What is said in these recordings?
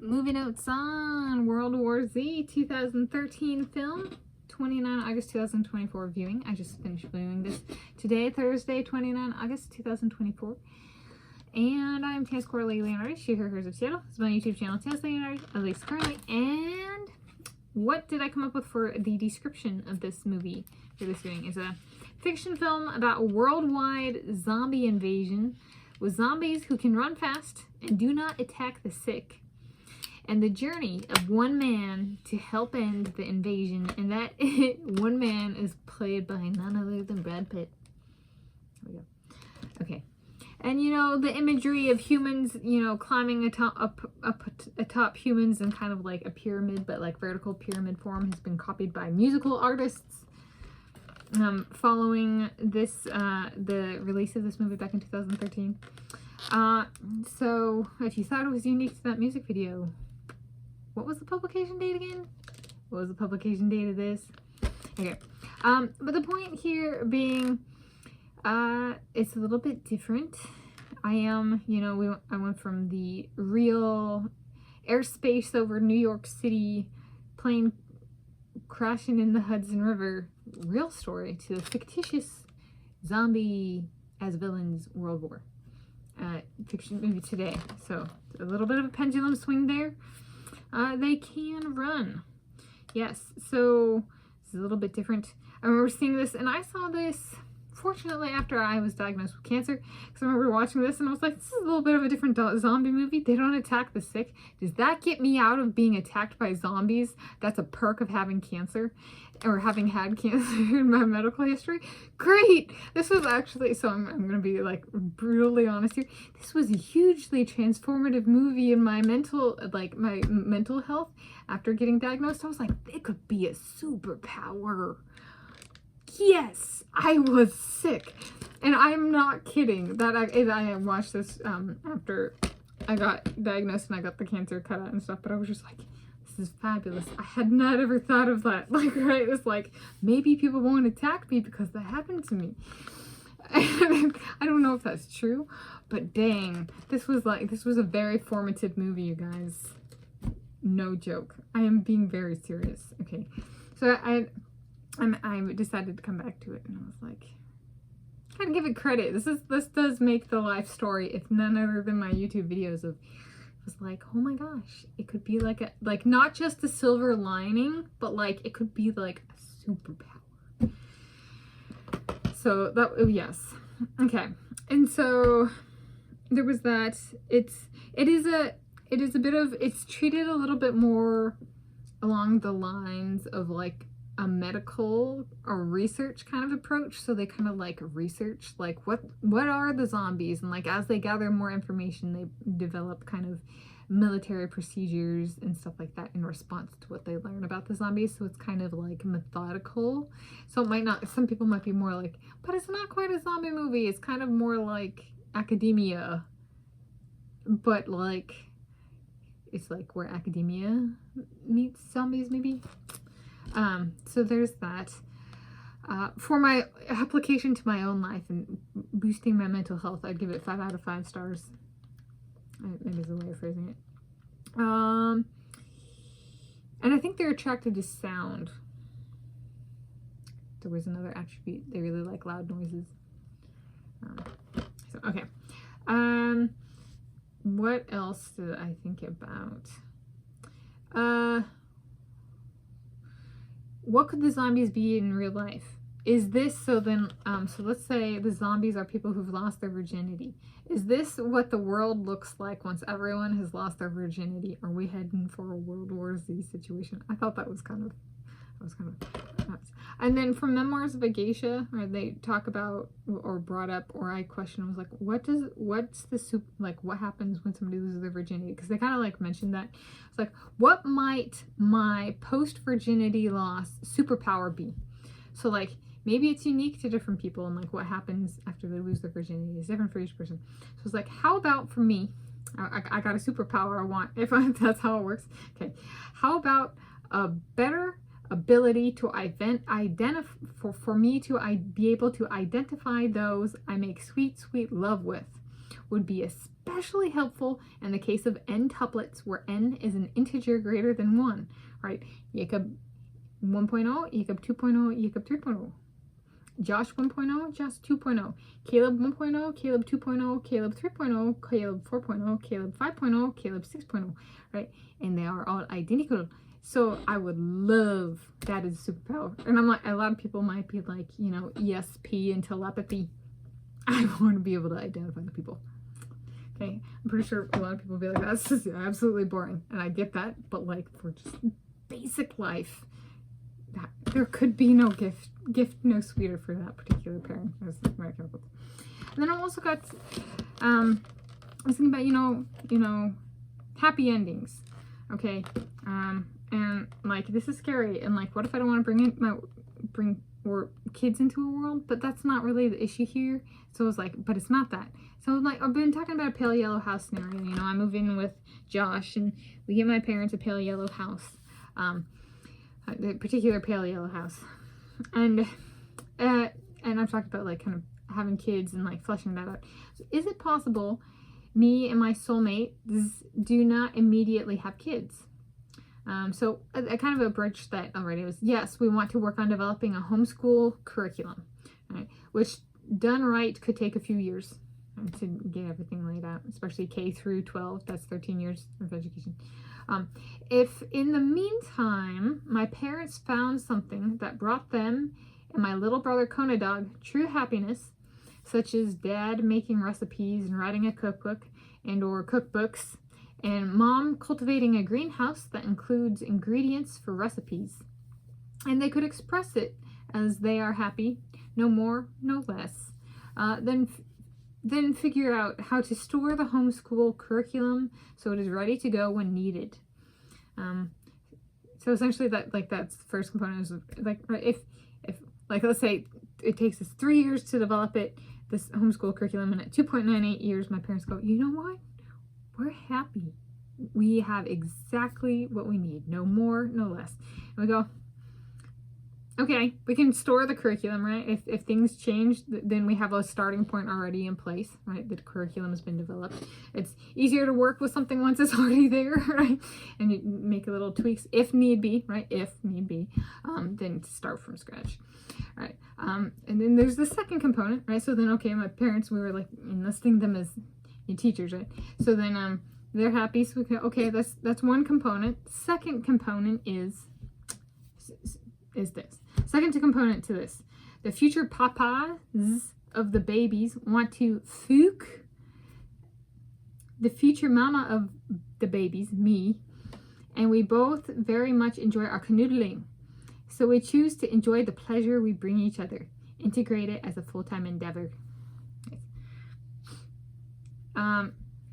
movie notes on World War Z 2013 film, 29 August 2024 viewing. I just finished viewing this today, Thursday, 29 August 2024. And I'm Tanis Coralee Leonhardi, she, her, hers of Seattle. This is my YouTube channel, Tanis Leonhardi, at least currently. And what did I come up with for the description of this movie for this viewing? It's a fiction film about worldwide zombie invasion with zombies who can run fast and do not attack the sick, and the journey of one man to help end the invasion, and that one man is played by none other than Brad Pitt. Here we go. Okay. And you know, the imagery of humans, you know, climbing atop humans in kind of like a pyramid, but like vertical pyramid form, has been copied by musical artists. Following this, the release of this movie back in 2013. So if you thought it was unique to that music video, what was the publication date again? What was the publication date of this? Okay. But the point here being, it's a little bit different. I went from the real airspace over New York City, plane crashing in the Hudson River, real story, to the fictitious zombie as villains World War fiction movie today. So a little bit of a pendulum swing there. They can run. Yes, so it's a little bit different. I remember seeing this, and I saw this fortunately after I was diagnosed with cancer, because I remember watching this and I was like, this is a little bit of a different zombie movie. They don't attack the sick. Does that get me out of being attacked by zombies? That's a perk of having cancer, or having had cancer in my medical history. Great! This was actually, so I'm going to be like brutally honest here, this was a hugely transformative movie in my mental health. After getting diagnosed, I was like, it could be a superpower. Yes, I was sick, and I'm not kidding. I watched this after I got diagnosed and I got the cancer cut out and stuff, but I was just like, this is fabulous. I had not ever thought of that. Like, right? It's like, maybe people won't attack me because that happened to me. I don't know if that's true, but dang, this was a very formative movie, you guys. No joke. I am being very serious. Okay, so I decided to come back to it, and I was like, gotta give it credit. This does make the life story, if none other than my YouTube videos of, it was like, oh my gosh, it could be like not just a silver lining, but like it could be like a superpower. So that, oh yes, okay. And so there was that. It is a bit of, it's treated a little bit more along the lines of like a medical or research kind of approach. So they kind of like research like what are the zombies, and like as they gather more information, they develop kind of military procedures and stuff like that in response to what they learn about the zombies. So it's kind of like methodical. So it might not, some people might be more like, but it's not quite a zombie movie, it's kind of more like academia, but like it's like where academia meets zombies maybe. So there's that. For my application to my own life and boosting my mental health, I'd give it 5 out of 5 stars. Maybe is a way of phrasing it. And I think they're attracted to sound. There was another attribute. They really like loud noises. So, okay. What else did I think about? What could the zombies be in real life? Is this, so then, so let's say the zombies are people who've lost their virginity. Is this what the world looks like once everyone has lost their virginity? Are we heading for a World War Z situation? I thought that was kind of nuts. And then from Memoirs of a Geisha, where they talk about, or brought up, or I questioned, was like, what happens when somebody loses their virginity? Because they kind of like mentioned that. It's like, what might my post-virginity loss superpower be? So like, maybe it's unique to different people, and like what happens after they lose their virginity is different for each person. So it's like, how about for me, I got a superpower I want, if that's how it works. Okay, how about a better ability to be able to identify those I make sweet, sweet love with would be especially helpful in the case of n tuplets where n is an integer greater than 1, right? Jacob 1.0, Jacob 2.0, Jacob 3.0. Josh 1.0, Josh 2.0, Caleb 1.0, Caleb 2.0, Caleb 3.0, Caleb 4.0, Caleb 5.0, Caleb 6.0, right? And they are all identical. So I would love that as a superpower. And I'm like, a lot of people might be like, you know, ESP and telepathy. I want to be able to identify the people. Okay, I'm pretty sure a lot of people will be like, that's just absolutely boring. And I get that, but like for just basic life, there could be no gift no sweeter for that particular parent. That's what I come up with. And then I also got, I was thinking about, you know, happy endings. Okay, and like this is scary. And like, what if I don't want to bring or kids into a world? But that's not really the issue here. So I was like, but it's not that. So like, I've been talking about a pale yellow house scenario. You know, I move in with Josh, and we get my parents a pale yellow house. The particular pale yellow house, and I've talked about like kind of having kids and like fleshing that out. So is it possible me and my soulmate do not immediately have kids? So I kind of abridged that already. It was, yes, we want to work on developing a homeschool curriculum, right? Which done right could take a few years to get everything laid out, especially K through 12. That's 13 years of education. If in the meantime my parents found something that brought them and my little brother Kona dog true happiness, such as dad making recipes and writing a cookbook and or cookbooks, and mom cultivating a greenhouse that includes ingredients for recipes, and they could express it as they are happy, no more, no less, then figure out how to store the homeschool curriculum so it is ready to go when needed. So essentially that's the first component. Is like, if like, let's say it takes us 3 years to develop this homeschool curriculum, and at 2.98 years my parents go, you know what, we're happy, we have exactly what we need, no more, no less. And we go, okay, we can store the curriculum, right? If things change, then we have a starting point already in place, right? The curriculum has been developed. It's easier to work with something once it's already there, right? And you make a little tweaks if need be, right? If need be, then to start from scratch, right? And then there's the second component, right? So then, okay, my parents, we were like enlisting them as teachers, right? So then they're happy, so we can, okay, that's one component. Second component is this. Second component to this. The future papas of the babies want to fook the future mama of the babies, me, and we both very much enjoy our canoodling. So we choose to enjoy the pleasure we bring each other, integrate it as a full-time endeavor.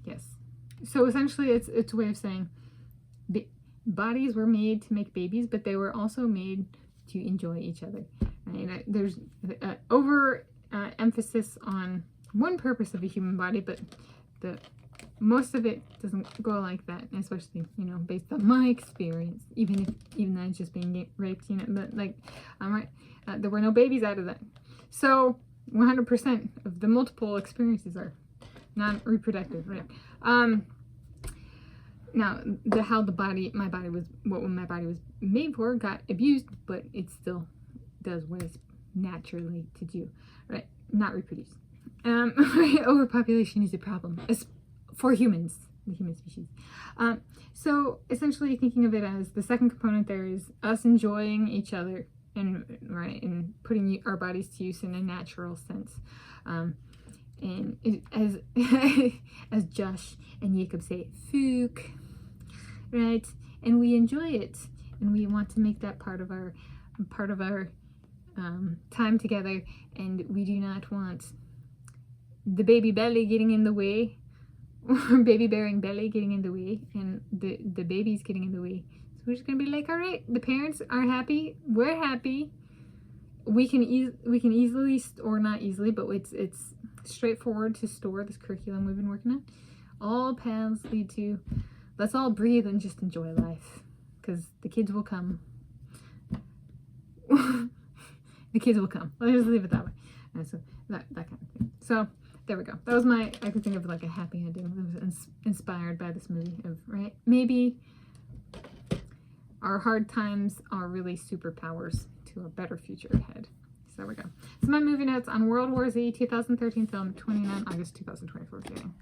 Yes. So essentially it's a way of saying the bodies were made to make babies, but they were also made to enjoy each other. Right? There's emphasis on one purpose of a human body, but most of it doesn't go like that, especially, you know, based on my experience, even though it's just being raped, you know, but like, right, there were no babies out of that. So 100% of the multiple experiences are non-reproductive, right? Now, my body was made for got abused, but it still does what it's naturally to do, right? Not reproduce. Overpopulation is a problem for humans, the human species. So essentially, thinking of it as the second component, there is us enjoying each other and putting our bodies to use in a natural sense. And as Josh and Jacob say, fook, right? And we enjoy it, and we want to make that part of our time together. And we do not want the baby belly getting in the way, or baby bearing belly getting in the way, and the babies getting in the way. So we're just gonna be like, all right, the parents are happy, we're happy. We can easily, or not easily, but it's straightforward to store this curriculum we've been working on. All paths lead to, let's all breathe and just enjoy life, because the kids will come. The kids will come. Let's just leave it that way. And so that kind of thing. So there we go. That was my, I could think of like a happy ending that was inspired by this movie of, right? Maybe our hard times are really superpowers to a better future ahead. So there we go. So my movie notes on World War Z 2013 film, 29 August 2024 viewing.